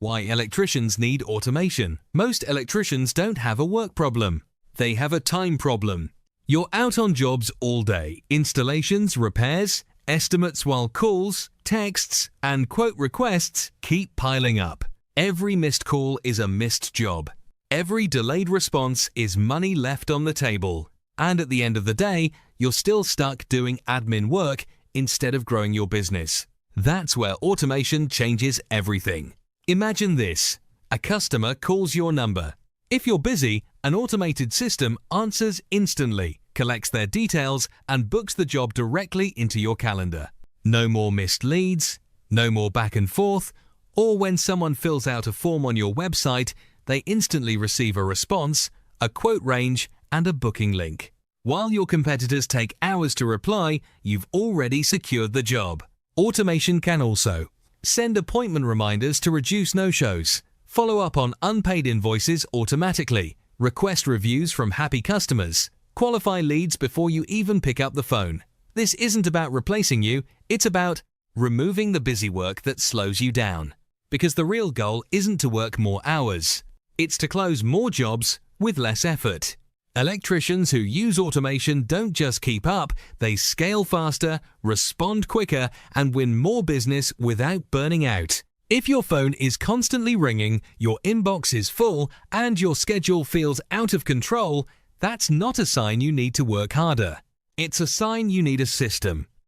Why electricians need automation. Most electricians don't have a work problem. They have a time problem. You're out on jobs all day. Installations, repairs, estimates while calls, texts, and quote requests keep piling up. Every missed call is a missed job. Every delayed response is money left on the table. And at the end of the day, you're still stuck doing admin work instead of growing your business. That's where automation changes everything. Imagine this. A customer calls your number. If you're busy, an automated system answers instantly, collects their details, and books the job directly into your calendar. No more missed leads, no more back and forth, or when someone fills out a form on your website, they instantly receive a response, a quote range, and a booking link. While your competitors take hours to reply, you've already secured the job. Automation can also send appointment reminders to reduce no-shows, follow up on unpaid invoices automatically, request reviews from happy customers, qualify leads before you even pick up the phone. This isn't about replacing you, it's about removing the busy work that slows you down. Because the real goal isn't to work more hours, it's to close more jobs with less effort. Electricians who use automation don't just keep up, they scale faster, respond quicker, and win more business without burning out. If your phone is constantly ringing, your inbox is full, and your schedule feels out of control, that's not a sign you need to work harder. It's a sign you need a system.